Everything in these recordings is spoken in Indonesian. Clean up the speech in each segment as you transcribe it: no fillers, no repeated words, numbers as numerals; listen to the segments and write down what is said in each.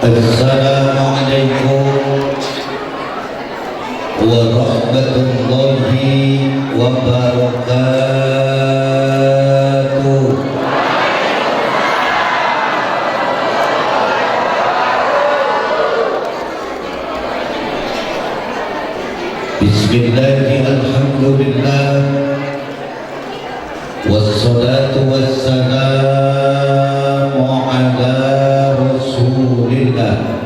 Assalamualaikum warahmatullahi wabarakatuh. Bismillahirrahmanirrahim. Alhamdulillah wassalatu wassalamu ala Rasulillah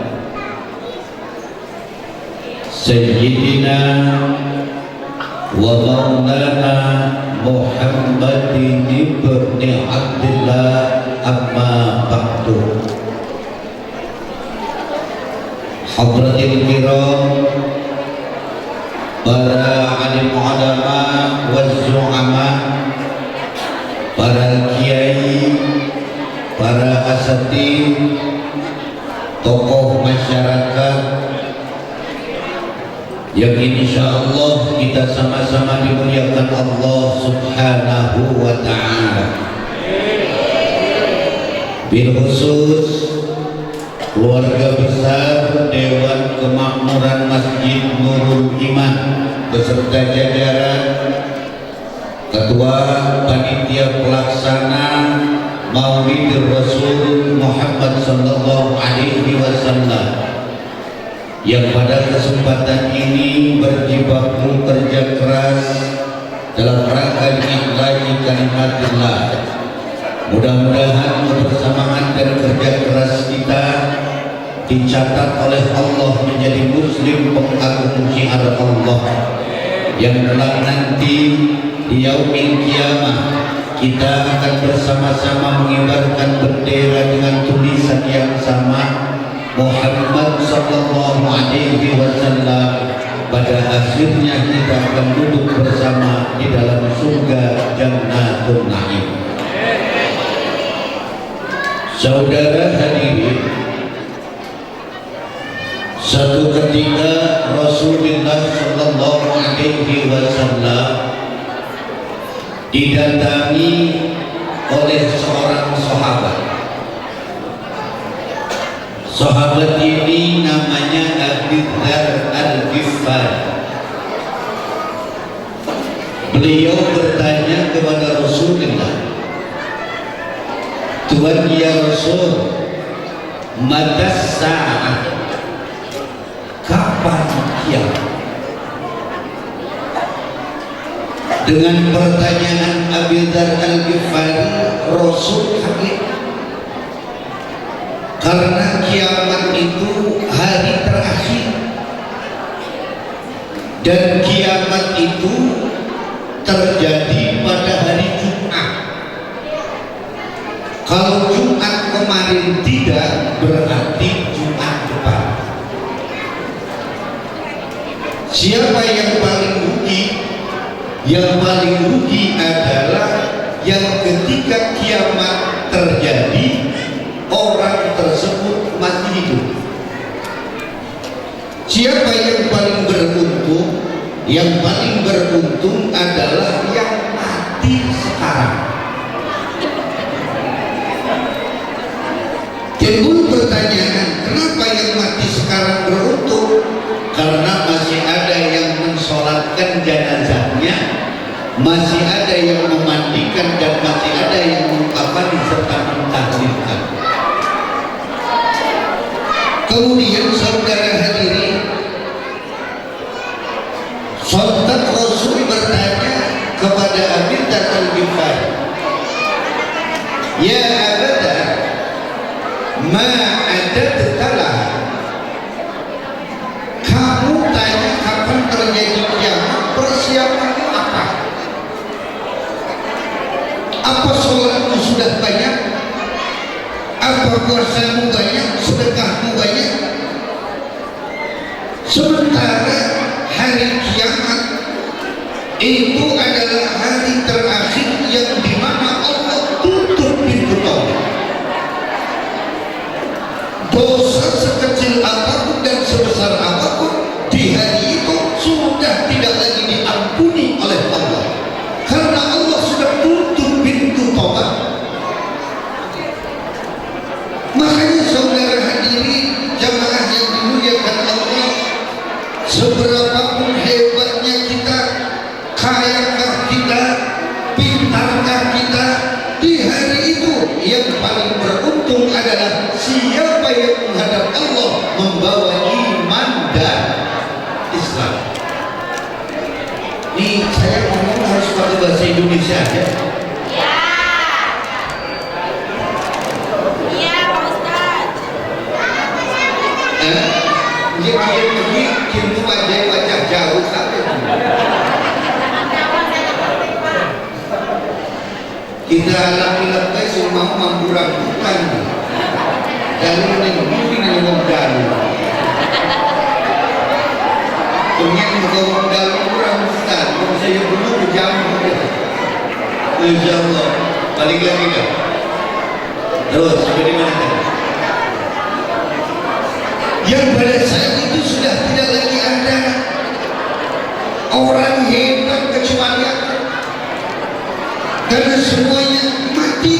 Sayyidina wa maulana Muhammadin ibn Abdillah, amma ba'du. Hadratil kiram, para alim ulama wa zu'ama, para kiai, para asatidz, tokoh masyarakat yang insyaallah kita sama-sama dimuliakan Allah Subhanahu wa ta'ala. Bil khusus keluarga besar Dewan Kemakmuran Masjid Nurul Iman beserta jajaran Ketua Panitia Pelaksana Maulid Rasul Muhammad sallallahu alaihi wasallam yang pada kesempatan ini berjibaku kerja keras dalam rangka mengihlahi kalimatillah. Mudah-mudahan kebersamaan dan kerja keras kita dicatat oleh Allah menjadi muslim pengagung syiar Allah, yang kelak nanti di yaumil kiamah kita akan bersama-sama mengibarkan bendera dengan tulisan yang sama, Muhammad sallallahu alaihi wasallam. Pada akhirnya kita akan duduk bersama di dalam surga Jannatul Na'im. Saudara hadirin, satu ketika Rasulullah sallallahu alaihi wasallam didatangi oleh seorang sahabat. Sahabat ini namanya Abu Dzar Al-Ghifari. Beliau bertanya kepada Rasulullah, "Tuhan ya Rasul, matas sa'ah, kapan kiamat?" Dengan pertanyaan Abu Dzar Al-Ghifari, Rasul kaget. Karena kiamat itu hari terakhir, dan kiamat itu terjadi pada hari Jumat. Kalau Jumat kemarin tidak, berarti Jumat depan. Siapa yang paling rugi? Yang paling rugi adalah yang ketika kiamat terjadi orang tersebut masih hidup. Siapa yang paling beruntung? Yang paling beruntung adalah yang mati sekarang. Timbul pertanyaan, kenapa yang mati sekarang beruntung? Karena masih ada yang mensolatkan jenazahnya, masih ada yang memandikan, dan masih ada yang mengkafani serta mentahlilan. Kemudian saudara hadirin, sontak Rasul bertanya kepada Abu Dzar Al-Ghifari, "Ya Abu Dzar, ma adadtalah?" Kamu tanya kapan terjadi kiamat, persiapannya apa? Apa sholatmu sudah banyak? Apa puasamu banyak? Sedekahmu banyak? Sementara hari kiamat itu adalah hari terakhir yang dimana Allah tutup pintu taubat. Dosa sekecil apapun dan sebesar apapun di hari itu sudah tidak lagi diampuni oleh Allah, karena Allah sudah tutup pintu taubat. Makanya saudara hadirin, Ini saya ngomong harus pakai bahasa Indonesia aja. Iya. Iya, Pak Ustadz. Dia pergi kirim wajah jauh sampai. Kita laki-laki semua mampu rambutan. Jalur ini ngomong pengen ngomong kurang Ustaz. Kalau saya dulu berjam Insya Allah balik lagi dah. Terus sampai di mana tadi? Yang pada saat itu sudah tidak lagi ada orang hebat kecuali aku, karena semuanya mati.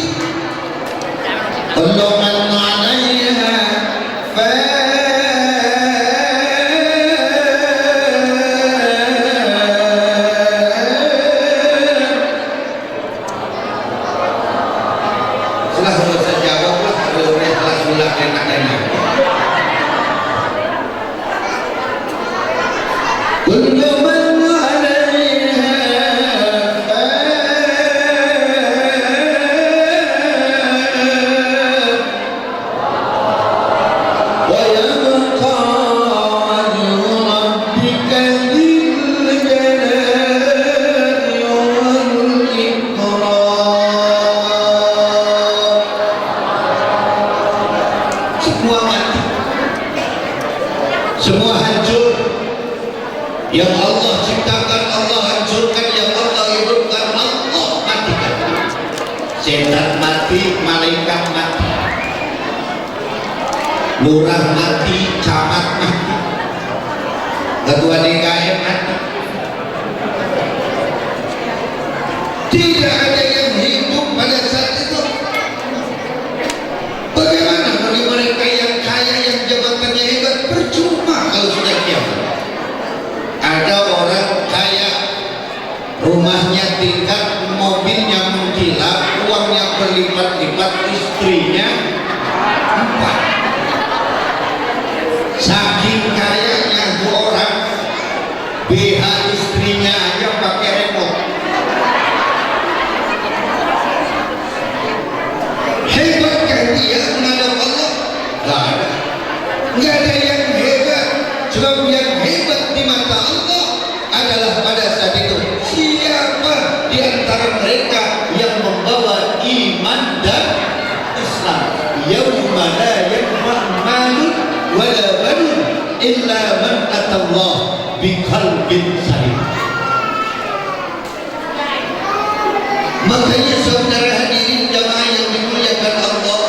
Allah alaiha semua hancur. Yang Allah ciptakan Allah hancurkan, yang Allah hidupkan Allah matikan. Setan mati, malaikat mati, lurah mati, camat mati, ketua DKM mati. Tidak ada yang hidup pada saat itu. Bagaimana bagi mereka yang kaya, yang jabatannya hebat? Percuma kalau sudah kiamat. Ada orang kaya, rumahnya tingkat, mobilnya mengkilap, uangnya berlipat-lipat, istrinya 4. Saking kayanya dua orang, BH istrinya aja pakai remote. Hebat kan dia menghadap Allah? Gak ada. Gak ada yang hebat. Sebab yang hebat di mata Allah adalah pada saat itu siapa di antara mereka yang membawa iman dan Islam. Yauma la yanfa'u malun wala banun illa man atallah biqalbin salim. Makanya saudara hadirin jamaah yang dimuliakan Allah,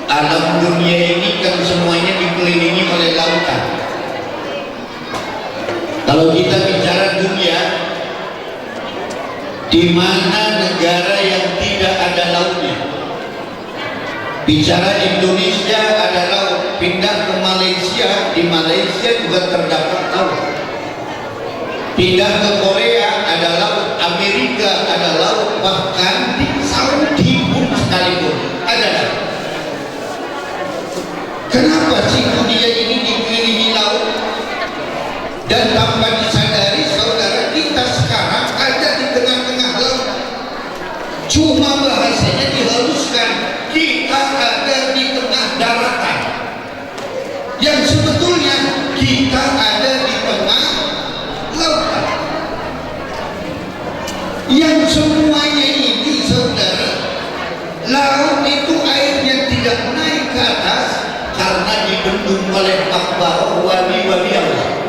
alam dunia ini kan semuanya dikelilingi oleh lautan. Kalau kita bicara dunia, di mana negara yang tidak ada lautnya? Bicara Indonesia ada laut, pindah ke Malaysia, di Malaysia juga terdapat laut. Pindah ke Korea ada laut, Amerika ada laut, bahkan di Saudi pun sekalipun ada laut. Kenapa sih dunia ini dikelilingi laut? Dan tanpa disadari saudara, kita sekarang ada di tengah-tengah laut. Cuma bahasanya dihaluskan, kita ada di tengah daratan. Yang sebetulnya kita ada di tengah lautan. Yang semuanya ini saudara, laut itu airnya tidak naik ke atas karena dibendung oleh akbar wali-wali Allah.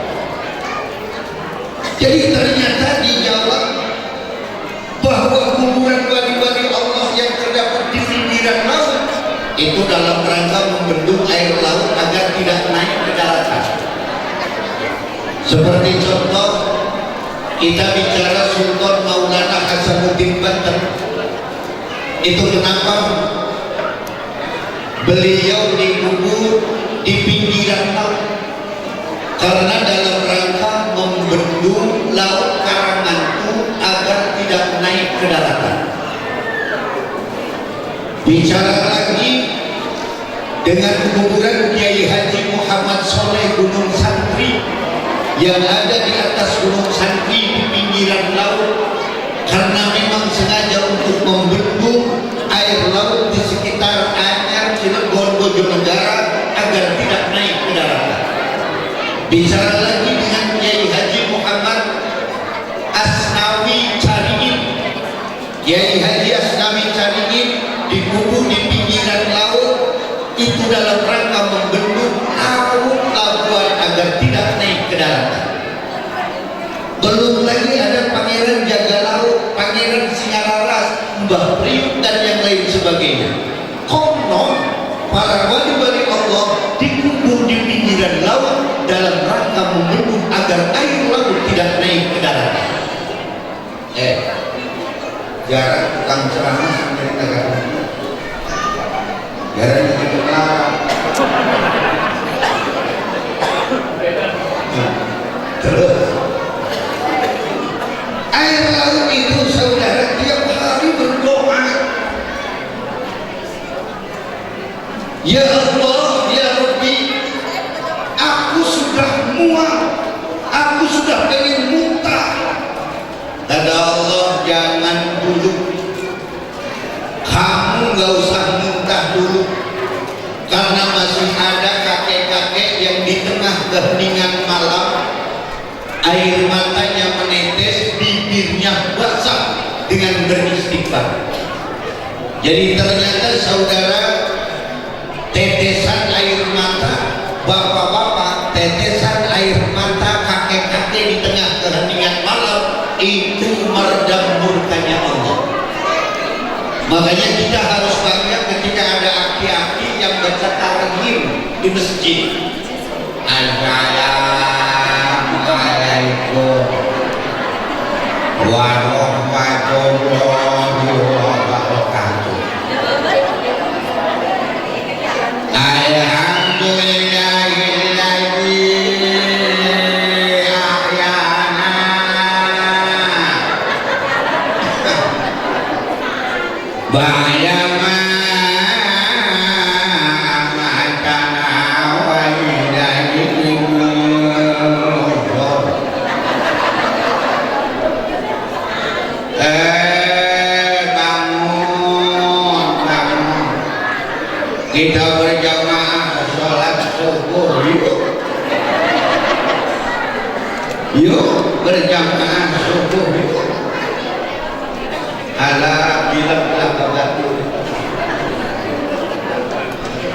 Jadi ternyata dijawab bahwa kuburan wali-wali Allah yang terdapat di pinggiran laut itu dalam rangka membendung air laut agar tidak naik ke daratan. Seperti contoh, kita bicara Sultan Maulana Hasanuddin Banten. Itu kenapa beliau dikubur di pinggiran laut? Karena dalam rangka membendung laut Karamantu agar tidak naik ke daratan. Bicara lagi dengan kuburan Kiai Haji Muhammad Soleh Gunung Santri yang ada di atas Gunung Santri di pinggiran laut, karena memang sengaja untuk membendung air laut di sekitar Anyar, Cilegon, Bojonegara agar tidak naik ke daratan. Bicara lagi dengan Kiai Haji Muhammad Asnawi Cariin. Kiai Haji Asnawi Cariin dikubur di pinggiran laut itu dalam rangka membendung laut labuan agar tidak naik ke daratan. Belum lagi ada Pangeran Jaga Laut, Pangeran Singararas, Mbah Priuk dan yang lain sebagainya. Konon para wali-wali Allah dikubur di pinggiran laut dalam rangka membendung agar air laut tidak naik ke daratan. Jarang tukang ceramah sampai negara. Jarang begitu larang. Terus air laut itu saudara tiap hari berdoa, ya Allah, ya Rabbi, aku sudah muak, aku sudah pengen muntah. Kata Allah, jangan dulu, kamu gak usah muntah dulu, karena masih ada kakek-kakek yang di tengah keheningan malam air matanya menetes, bibirnya basah dengan beristighfar. Jadi ternyata saudara, tetesan air mata bapak-bapak, tetesan air mata kakek-kakek di tengah keheningan malam itu meredam murkanya Allah. Makanya kita harus bangga ketika ada aki-aki yang baca tarhim di masjid. Assalamualaikum warahmatullahi wabarakatuh. Alhamdulillahilladzi ahyana ba'da ma amatana wa ilaihi nusyur. Bangun. Kita berjamaah sholat subuh yuk. Yuk berjamaah subuh yuk. Ala bilang batu.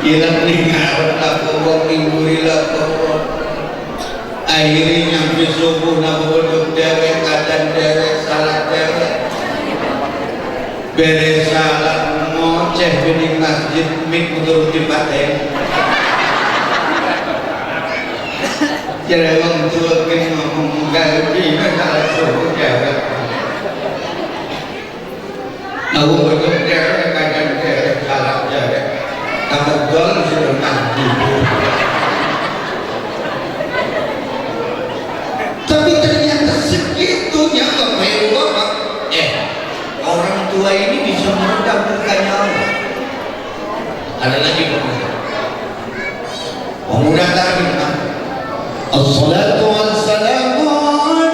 Ilang ningawan ako wang ingurila ko. Akhirnya nyampe subuh nabudok dewek kadang dewek salat dewek. Beres salat ngoceh bening masjid mik menurut di paten. Jadi orang tua kini ngomong gaji salat subuh dewek. Nabudok dewek kadang dewek salat dewek. Kebetulan sudah mati. Tapi ternyata segitunya Bapak Ibu Bapak, orang tua ini bisa meredam murkanya Allah. Ada lagi pemuda. Pemuda tadi, Assalatu wassalamu ala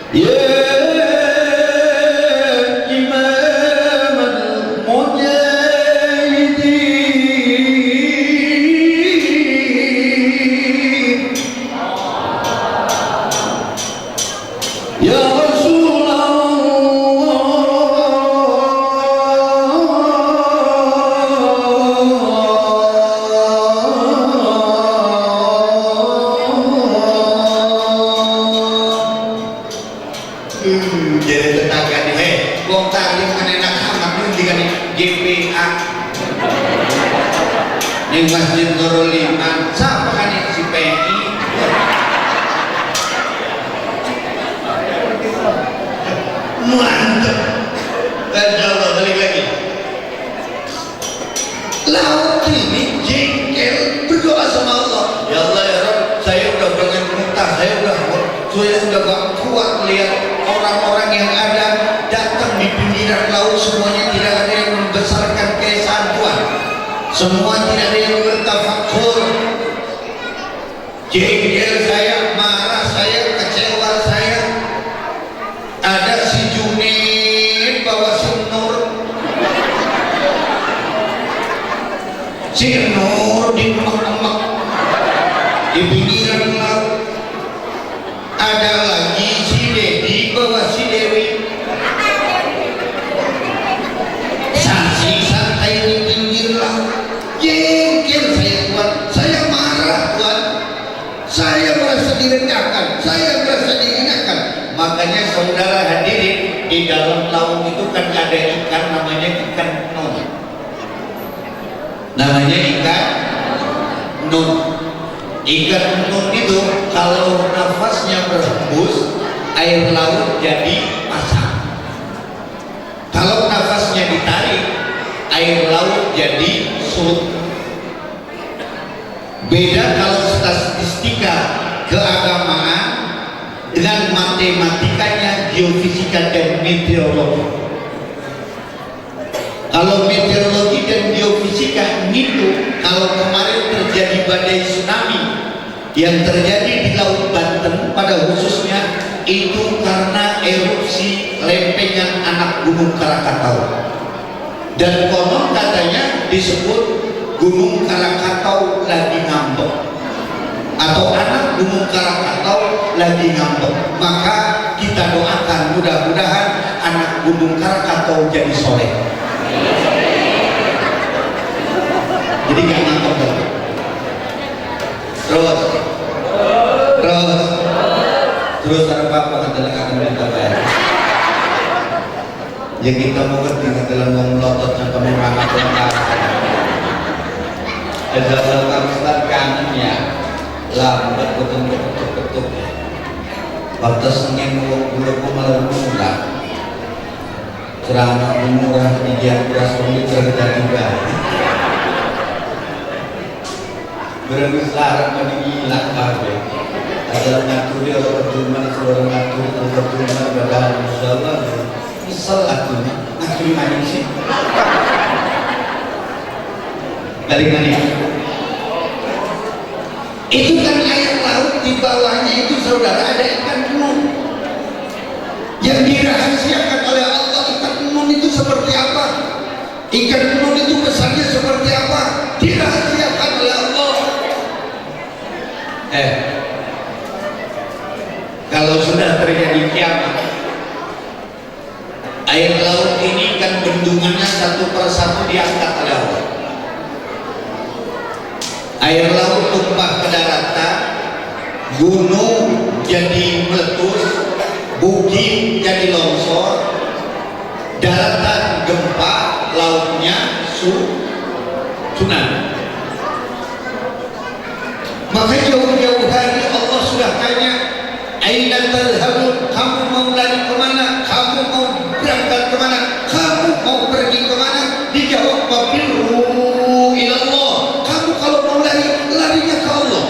ya imam al-mujahidin ya jadi tetangga nih, wong tarik menenak amat dengan GPA di Masjid Nurul Iman, siapa kan yang si PI? Mantap. Allah balik lagi. Laut ini jengkel berdoa sama Allah. Ya Allah ya Rabb, saya udah pengen muntah, saya udah gak kuat lihat orang-orang yang ada datang di pinggiran laut, semuanya tidak ada yang membesarkan keesaan Tuhan, semua tidak ada yang bertafakur. Jengkel saya, marah saya, kecewa saya, di pinggiran laut. Ada lagi si Dedi bawa si Dewi. Saksi santai di pinggir laut. Jengkel saya Tuhan, saya marah Tuhan. Saya merasa direndahkan, saya merasa dihinakan. Makanya saudara hadirin, di dalam laut itu kan ada ikan namanya ikan nun. Namanya ikan nun. Ikan nun itu kalau nafasnya berhembus, air laut jadi pasang. Kalau nafasnya ditarik, air laut jadi surut. Beda kalau statistika keagamaan dengan matematikanya geofisika dan meteorologi. Kalau meteorologi dan geofisika itu, kalau kemarin terjadi badai tsunami yang terjadi di Laut Banten pada khususnya, itu karena erupsi lempengan anak Gunung Krakatau. Dan konon katanya disebut Gunung Krakatau lagi ngambek, atau anak Gunung Krakatau lagi ngambek. Maka kita doakan mudah-mudahan anak Gunung Krakatau jadi soleh. Jadi gak ngambek dong. Terus ada apa katakan akan minta bayar. Ya kita mau ngerti katakan ngomong lotot sampai mengangkat lengkap. Ada dalam Ustaz kangen ya, lambat ketuk ya. Waktu sengeng bulu malam murah, ceramah murah di jam beras menit kerja juga. Berbesar meninggilah kabe. Adalah ngatur dia perjumpaan seorang ngatur perjumpaan badan insyaallah. Misal atunya ngatur maning sih. Balik mana? Itu kan air laut, di bawahnya itu saudara ada ikan nun yang dirahasiakan oleh Allah. Ikan nun itu seperti apa? Ikan nun itu besarnya seperti apa? Dirahasiakan oleh Allah. Kalau sudah terjadi kiamat, air laut ini kan bendungannya satu persatu diangkat oleh Allah. Air laut tumpah ke daratan, gunung jadi meletus, bukit jadi longsor, daratan gempa, lautnya tsunami. Maka jauh-jauh hari Allah sudah tanya, aina tadhhabun, kamu mau lari kemana? Kamu mau berangkat kemana? Kamu mau pergi kemana? Dijawab wafirru ilallah. Kamu kalau mau lari, larinya ke Allah.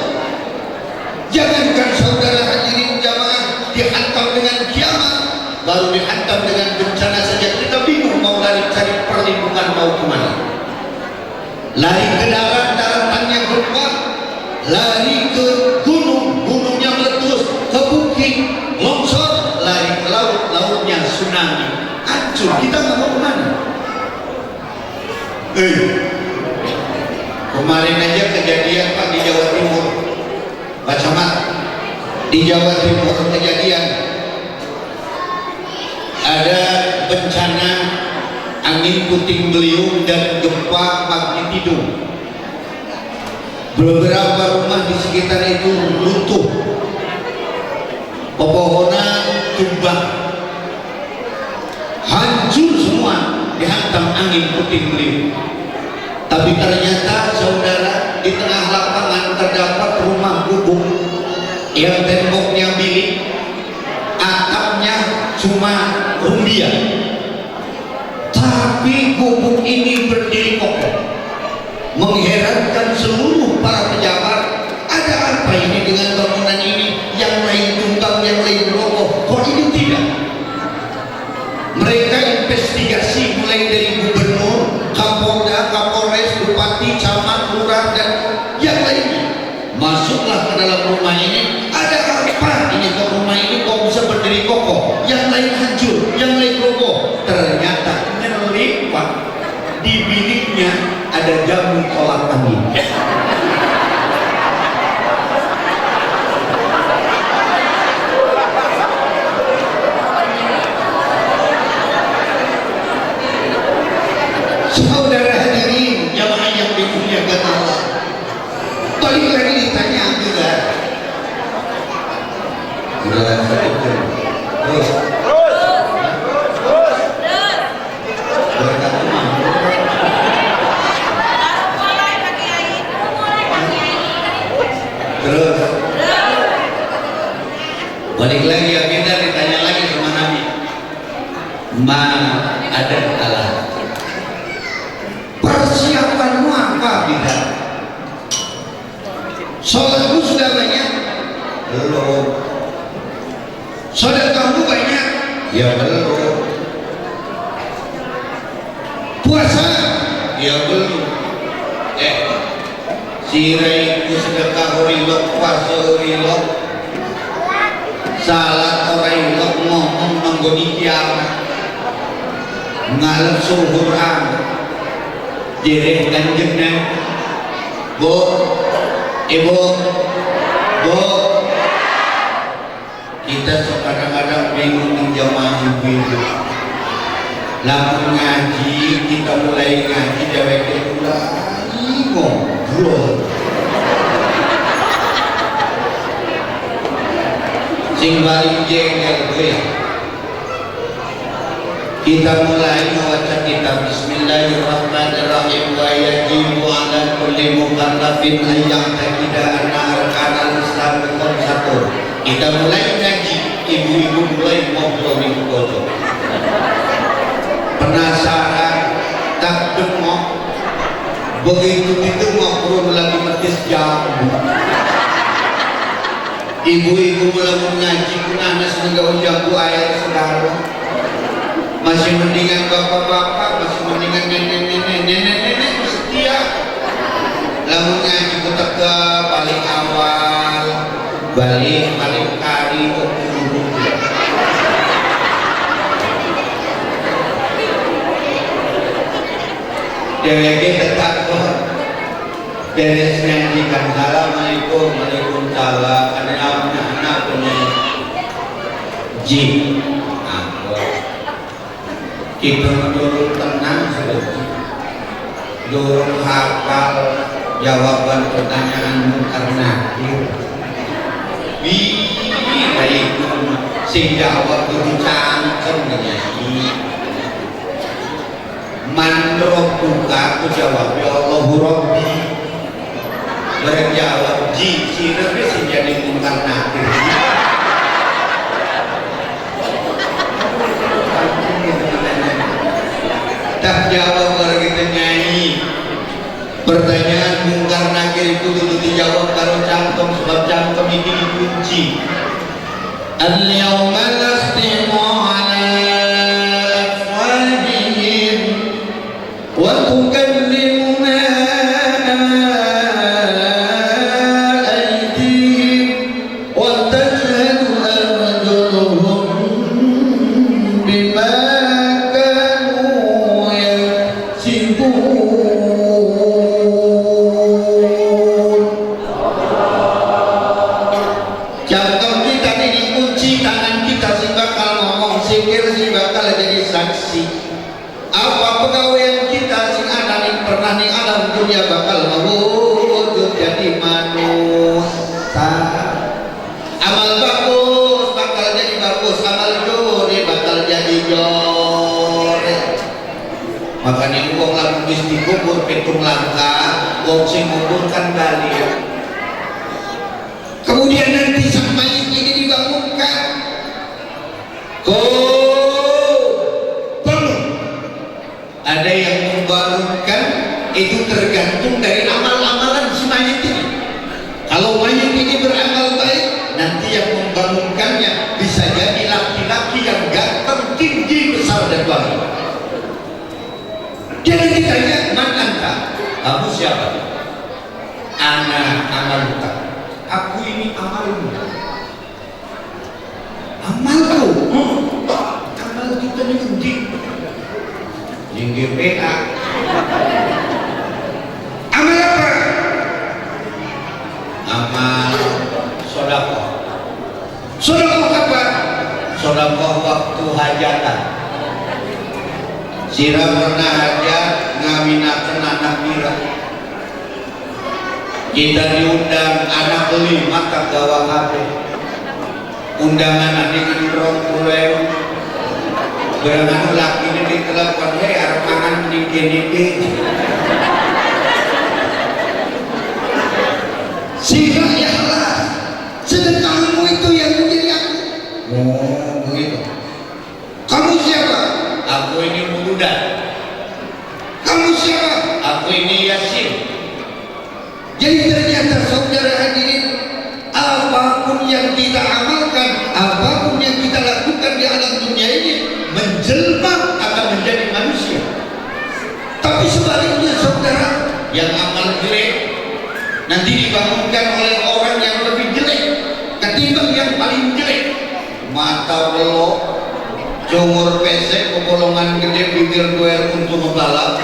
Jangankan saudara hadirin jamaah dihantam dengan kiamat, baru dihantam dengan bencana saja kita bingung mau lari cari perlindungan mau kemana. Lari ke darat, daratannya berubah. Lari ke gunung, gunungnya meletus. Ke bukit, longsor. Lari ke laut, lautnya tsunami. Hancur, kita nggak mau kemana? Kemarin aja kejadian Pak di Jawa Timur, Pak Camat, di Jawa Timur kejadian ada bencana angin puting beliung dan gempa magnitudo. Beberapa rumah di sekitar itu runtuh, pepohonan tumbang, hancur semua dihantam angin puting beliung. Tapi ternyata saudara, di tengah lapangan terdapat rumah gubuk yang temboknya bilik, atapnya cuma rumbia, tapi gubuk ini berdiri kokoh. Mengherankan seluruh para pejabat, ada apa ini dengan bangunan ini? Yang lain tumbang, yang lain roboh, kok ini tidak? Mereka investigasi mulai dari gubernur, kapolda, kapolres, bupati, camat, lurah, dan yang lainnya. Masuklah ke dalam rumah ini, ada apa ini kok rumah ini kok bisa berdiri kokoh? Yang lain hancur, yang lain roboh. Ternyata nyelip Pak, di biliknya ada jamu tolak angin. Udah sebutkan. Terus. Berkat rumah. Terus. Balik lagi ya, kita ditanya lagi sama Nabi. Ma ada Allah. Persiapanmu apa kita? Sholatmu sudah banyak? Belum. Sedekahmu banyak? Ya belum. Puasa? Ya belum. Sirai ku sedekah horilok, puasa horilok, salat horilok, ngomong menggoni kiamat, ngalap suhur direh kanjengna. Bu, ibu, bu, kita kadang-kadang bingung menjamaah ibu. Lamun ngaji, kita mulai ngaji dewek mulai ngobrol. Sing paling jengkel gue. Kita mulai membaca kitab Bismillahirrahmanirrahim wa yajibu ala kulli mukallafin ayyam takida anna arkanal Islam satu. Kita mulai ngaji, ibu-ibu mulai ngobrol di pojok. Penasaran, tak dengok, begitu ditengok perlu lagi metis jambu. Ibu-ibu mulai ngaji kunanas menggau jambu air saudara. Masih mendingan bapak-bapak, masih mendingan nenek-nenek setia. Lamun ngaji kita ke paling awal, balik paling kali DWG tetap kok beres nyanyikan Assalamualaikum, Waalaikumsalam. Ada anak punya Ji. Kita dulu tenang seperti dulu hafal jawaban pertanyaanmu karena baik sing jawab itu cangkem nyanyi. Man rabbuka, aku jawab ya Allahu Rabbi. Mereka jawab ji, si Nabi sih jadi mungkar nakir. Tak jawab kalau kita nyanyi. Pertanyaan mungkar nakir itu dulu dijawab kalau cangkem, sebab cangkem ini dikunci. Al-yawma nakhtimu ala afwahihim wa tukallimuna aydihim wa tashhadu arjuluhum bima kanu yaksibun. Cangkem kita ini dikunci, tangan kita sih bakal ngomong, sikir sih bakal jadi saksi. Apa pegawaian kita sing ada ning pernah ning alam dunia bakal mawujud jadi manusia. Amal bagus bakal jadi bagus, amal jore bakal jadi jore. Makanya wong lamun wis dikubur pitung langkah, wong sing kubur kan balik. Kemudian nanti sang mayit ini dibangunkan. Ada yang membangunkan, itu tergantung dari amal-amalan si mayit ini. Kalau mayit ini beramal baik, nanti yang membangunkannya bisa jadi laki-laki yang ganteng, tinggi, besar dan baik. Dia nanti tanya, man anta? Kamu siapa? Ana amaluka. Aku ini amalmu. Amalku? Amal kita ini tinggi. Yang GPA. Amal apa? Amal sedekah. Sedekah apa? Sedekah waktu hajatan. Sira pernah hajat ngawinakeun anak mira. Kita diundang anak 5 kagawa kabeh. undangan adik rong pulau berangan laki ini ditelepon hei arep mangan niki sehingga ya Allah sedekahmu itu yang menjadi aku. Oh begitu. Kamu siapa? Aku ini Buddha. Kamu siapa? Aku ini Yasin. Jadi ternyata saudara hadirin, apapun yang kita amalkan, apapun yang kita lakukan di alam dunia ini menjelma akan menjadi manusia. Tapi sebaliknya saudara, yang amal jelek nanti dibangunkan oleh orang yang lebih jelek ketimbang yang paling jelek. Mata belok, jongor pesek, kebolongan gede, bibir doer untuk ngebalap,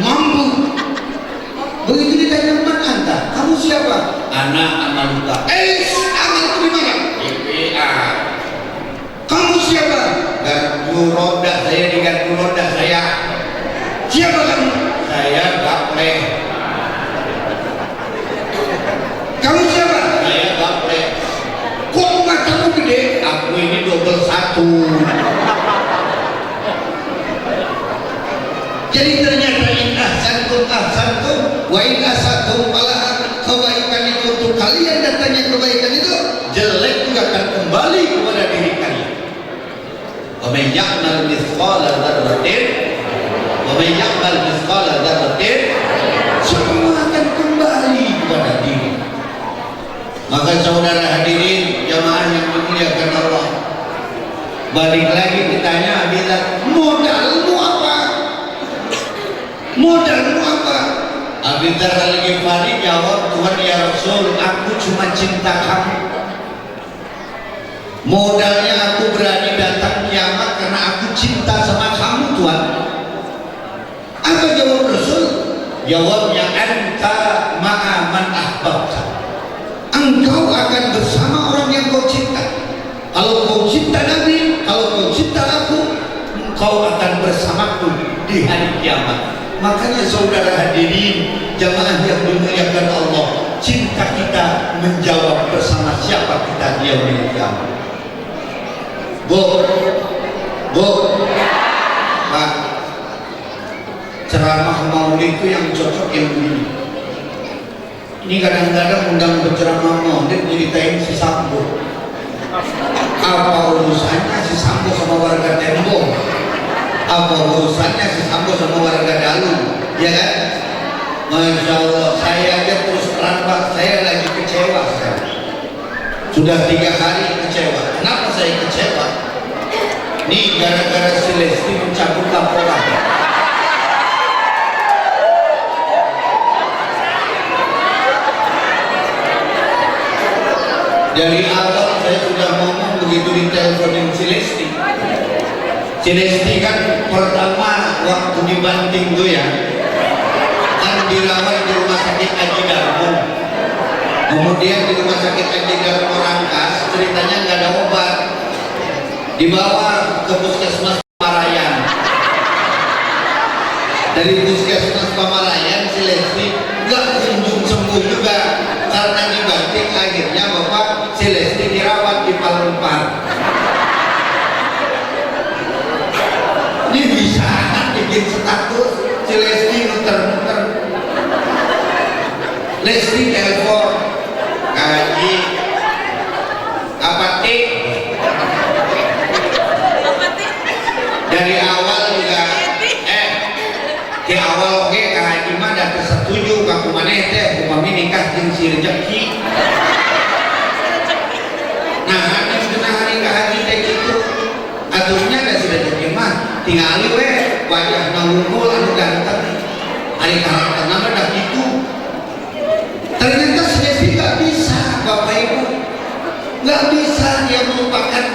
mampu. Begitu ditanya man anta, kamu siapa? Anak Amaluta. Amal itu dimana? BPA. Kamu siapa? Gardu roda, saya di gardu roda saya. Siapa kamu? Saya Gaple. Kamu siapa? Saya Gaple. Kok matamu gede? Aku ini double 1. Jadi ternyata in ahsantum wa in asatum malah kebaikan itu untuk kalian, datangnya kebaikan itu jelek juga akan kembali kepada diri kalian. Wa man ya'mal mithqala dzarratin wa man ya'mal mithqala dzarratin, semua akan kembali kepada diri. Maka saudara hadirin jamaah yang dimuliakan Allah, balik lagi ditanya bila modalmu apa? Modalmu apa? Abi Dzar Al-Ghifari jawab, Tuhan ya Rasul, aku cuma cinta kamu. Modalnya aku berani datang kiamat karena aku cinta sama kamu Tuhan. Apa jawab Rasul? Jawabnya anta ma'a man ahbabta. Engkau akan bersama orang yang kau cinta. Kalau kau cinta Nabi, kalau kau cinta aku, engkau akan bersamaku di hari kiamat. Makanya saudara hadirin jamaah yang dimuliakan Allah, cinta kita menjawab bersama siapa kita di yaumil qiyamah. Bu, Pak, ceramah maulid itu yang cocok yang begini. Ini kadang-kadang undang berceramah maulid nyeritain si Sambo. Apa urusannya si Sambo sama warga Tembong? Apa urusannya si Sambo sama warga Dalu? Ya kan? Masya Allah, saya aja terus terang Pak, saya lagi kecewa sekarang. Sudah 3 hari kecewa. Kenapa saya kecewa? Nih gara-gara si Lesti mencabut laporan. Dari awal saya sudah ngomong begitu diteleponin si Lesti. Si Lesti kan pertama waktu dibanting tuh ya, kan dirawat di rumah sakit Aji Darmo. Kemudian di rumah sakit Aji Darmo Rangkas ceritanya nggak ada obat, dibawa ke puskesmas Pamarayan. Dari puskesmas Pamarayan si Lesti nggak kunjung sembuh juga karena dibanting. Akhirnya bapak si Lesti dirawat di Palembang. Ini bisa bikin status si Lesti muter-muter. Lesti telepon Kaji apa tik? Dari awal juga di awal oke Kaji mah dah tersetuju kaku maneh teh upami nikah jeung si rezeki. Nah hari setengah hari Kaji teh gitu aturnya ada si rezeki mah tinggali we wajah nangungkul anu ganteng hari karakterna mah dah gitu. Ternyata si Lesti gak bisa Bapak Ibu, gak bisa dia melupakan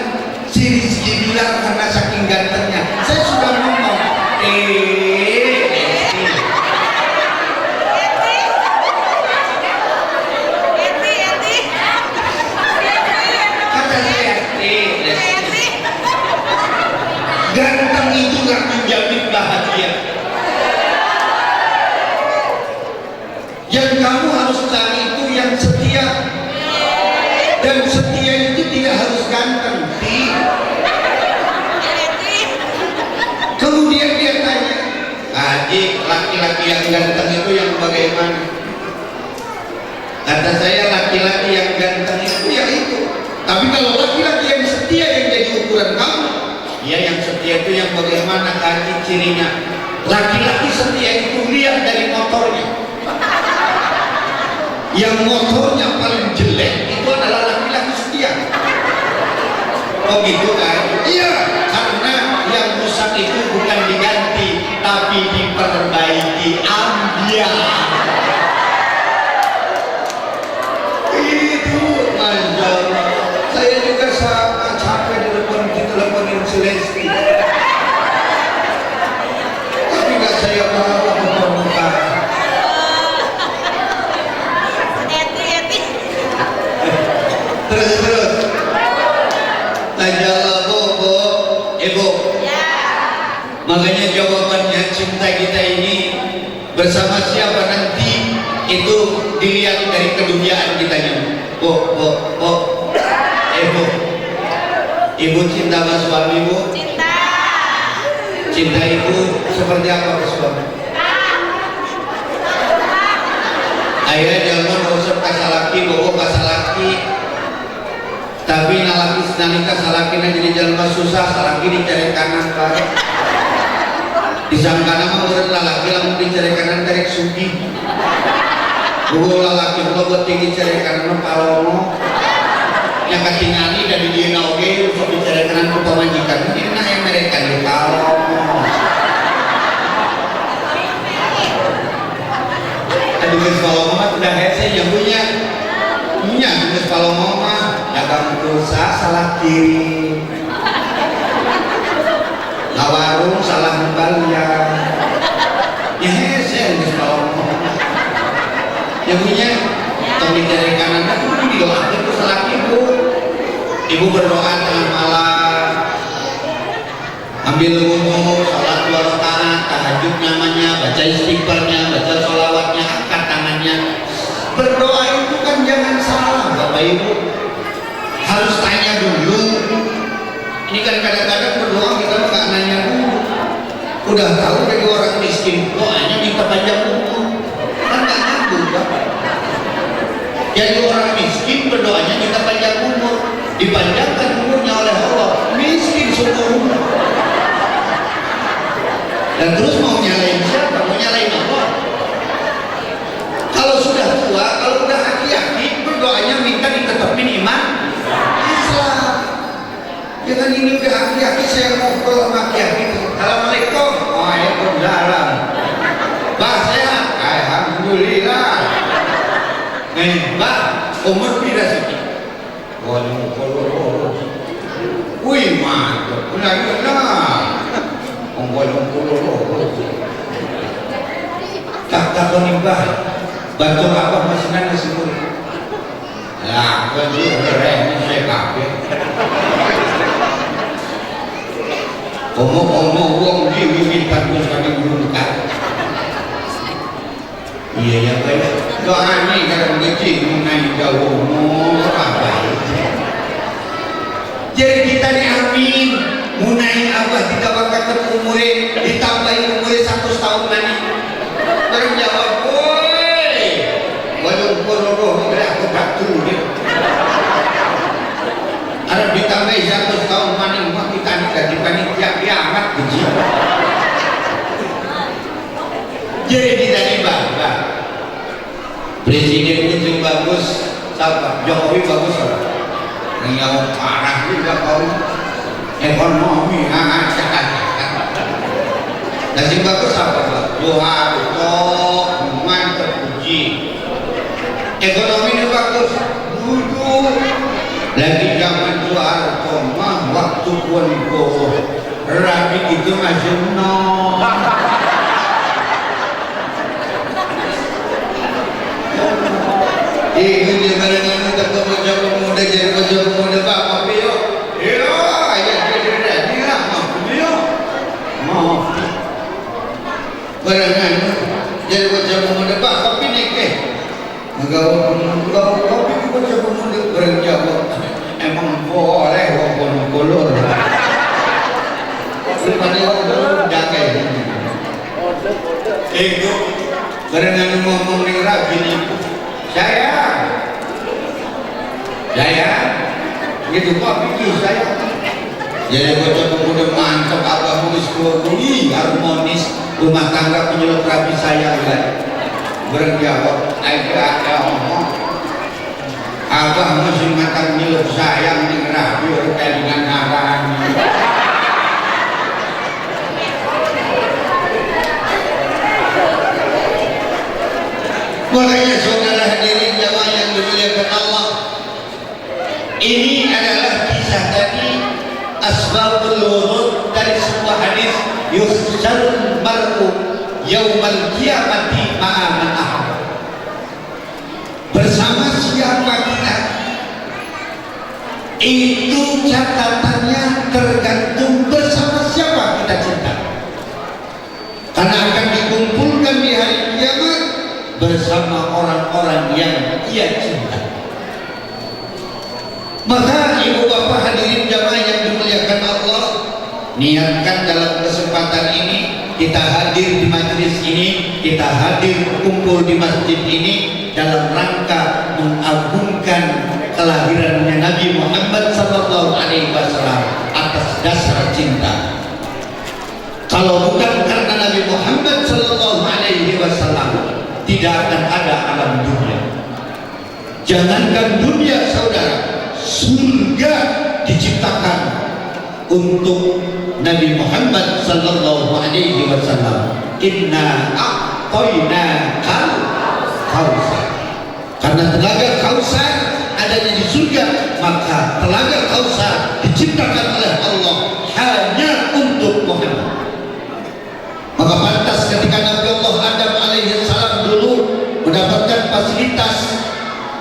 si Rizky Bilar karena saking gantengnya. Saya sudah ngomong Lesti kata saya Lesti ganteng itu gak menjamin bahagia. Yang kamu harus cari itu yang setia, dan setia Adik, laki-laki yang ganteng itu yang bagaimana? Kata saya laki-laki yang ganteng itu ya itu. Tapi kalau laki-laki yang setia yang jadi ukuran kamu, ya yang setia itu yang bagaimana kaki cirinya? Laki-laki setia itu lihat dari motornya. Yang motornya paling jelek itu adalah laki-laki setia. Oh gitu kan? Iya, karena yang rusak itu bukan diganti, tapi diperbaiki. Ambiar. Itu, Masya Allah. Saya juga sama capek diteleponin Celesti. Tapi nggak saya bawa ke permukaan. Terus. Majalah Bobo, Ibu. Ya. Makanya jawabannya cinta kita ini bersama siapa nanti itu dilihat dari keduniaan kitanya. Ibu cinta sama suami, Bu? Cinta. Cinta ibu seperti apa ke suami? Ayah jangan usah kasih laki, bawa kasih laki. Tapi nalaki senalika salaki jadi jalan susah, salaki dicari kanan Pak. Disangka nama urut lalaki lamun dicari kanan tarik sugi. Buku lalaki buat tinggi cari kanan palomo. Yang ketinggali dari dia oke untuk dicari kanan ke pemajikan. Ini nah yang mereka di palomo. Aduh guys palomo mah udah hese yang punya. Iya guys palomo mah dagang pulsa salah kiri, warung salah membayar. Ya saya harus kalau yang punya tapi dari kanan itu didoakan itu salah ibu berdoa tengah malam, ambil wudhu, salat 2 rakaat, tahajud namanya, baca istighfarnya, baca sholawatnya, angkat tangannya. Berdoa itu kan jangan salah Bapak Ibu. Harus tanya dulu. Ini kan kadang-kadang berdoa kita nggak nanya dulu. Udah tahu dari orang miskin doanya minta panjang umur, kan nggak nyambung Bapak. Jadi orang miskin berdoanya minta panjang umur, dipanjangkan umurnya oleh Allah. Miskin seumur umur. Dan terus mau nyalain siapa? Mau nyalain Allah. Kalau sudah tua, kalau udah aki-aki, berdoanya minta ditetapin iman Islam. Jangan ini udah aki-aki saya ngobrol sama aki-aki. Assalamualaikum. Waalaikumsalam. Mbak sehat? Alhamdulillah. Mbak umur berapa sih? Waduh. Wih mantap. Benar-benar. Tak Mbak. Bantu apa masih nana semua? Ya, bantu keren saya kafe. Omong uang diwiwitkan sekali belum dekat. Iya ya baik. Doa ini kadang kecil mengenai jauh apa? Jadi kita nih amin. Munai apa tidak bakal umurnya ditambahi umurnya 100 tahun lagi. Berjawab, woi, walau kororo tidak aku batu dia. Ada ditambahi 100 tahun maning mak kita nikah di panitia kiamat beji. Jadi tidak dibangga. Presiden itu bagus, siapa? Jokowi bagus apa? Yang parah juga kau. Ekonomi Nasib bagus apa Pak? Soeharto mantap puji. Ekonomi ini bagus, duduk. Lagi zaman Soeharto mah waktu Ponco rapi itu masih nol. Ini dia barengan untuk bocah pemuda jadi bocah pemuda Bapak Pio. Barengan jadi bocah pemuda Pak kopi nih Engkau kopi bocah pemuda berjawab emang boleh walaupun kolor rupanya kolor jaga ini Itu barengan ngomong ning rabi niku. Saya gitu kok pikir saya. Jadi bocah pemuda mantap abah nulis kuwi harmonis rumah tangga penyuluh rabi saya kan. Berjawab, ada omong. Abah masih makan nyuluh sayang ning rabi terkait dengan arahan. Makanya saudara hadirin jamaah yang dimuliakan Allah, ini adalah kisah dari asbabul wurud dari sebuah hadis yuhsyarul mar'u yaumal qiyamati ma'a man ahab. Bersama siapa kita itu catatannya tergantung bersama siapa kita cinta, karena akan dikumpulkan di hari kiamat bersama orang-orang yang ia cinta. Maka ibu bapak hadirin jamaah yang dimuliakan Allah, niatkan dalam kesempatan ini kita hadir di majelis ini, kita hadir kumpul di masjid ini dalam rangka mengagungkan kelahirannya Nabi Muhammad sallallahu alaihi wasallam atas dasar cinta. Kalau bukan karena Nabi Muhammad sallallahu alaihi wasallam, tidak akan ada alam dunia. Jangankan dunia saudara, surga diciptakan untuk Nabi Muhammad sallallahu alaihi wasallam. Inna a'tainakal kautsar. Karena telaga Kautsar adanya di surga, maka telaga Kautsar diciptakan oleh Allah hanya untuk Muhammad. Maka pantas ketika Nabi Allah Adam alaihi salam dulu mendapatkan fasilitas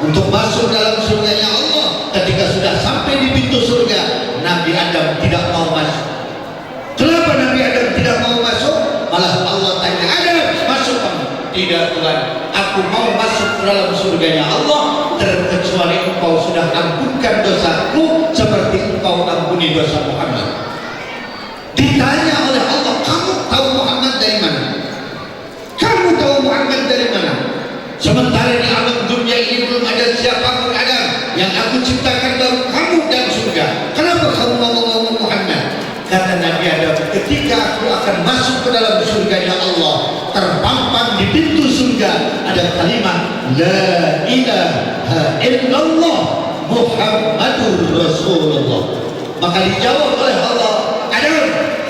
untuk masuk dalam surganya Allah, ketika sudah sampai di pintu surga, Nabi Adam tidak mau masuk. Kenapa Nabi Adam tidak mau masuk? Malah Allah tanya, Adam, masuk kamu? Tidak Tuhan, aku mau masuk ke dalam surganya Allah, terkecuali engkau sudah ampunkan dosaku seperti engkau ampuni dosa Muhammad. Ditanya oleh Allah, kamu tahu Muhammad dari mana? Kamu tahu Muhammad dari mana? Sementara di alam dunia ini belum ada siapapun Adam, yang aku ciptakan baru kamu dan surga. Kenapa kamu ngomong-ngomong Muhammad? Kata Nabi Adam, ketika aku akan masuk ke dalam surganya Allah, terpampang di pintu surga ada kalimat La ilaha illallah Muhammadur Rasulullah. Maka dijawab oleh Allah, Adam,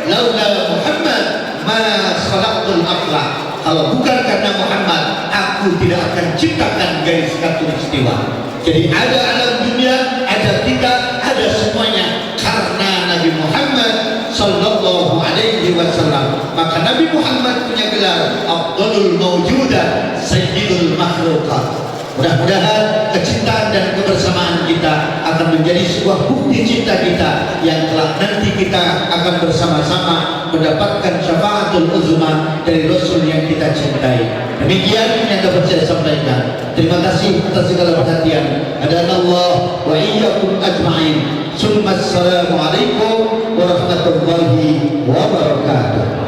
laula Muhammad ma khalaqtul aflah. Kalau bukan karena Muhammad, aku tidak akan ciptakan garis khatulistiwa. Jadi ada alam dunia, ada kita, ada semuanya karena Nabi Muhammad sallallahu alaihi wasallam. Maka Nabi Muhammad punya gelar Afdalul Mawjudat, Sayyidul Makhluqat. Mudah-mudahan kecintaan dan kebersamaan kita akan menjadi sebuah bukti cinta kita yang kelak nanti kita akan bersama-sama mendapatkan syafaatul uzma dari Rasul yang kita cintai. Demikian yang dapat saya sampaikan. Terima kasih atas segala perhatian. Hadanallah wa iyyakum ajma'in. Assalamualaikum warahmatullahi wabarakatuh.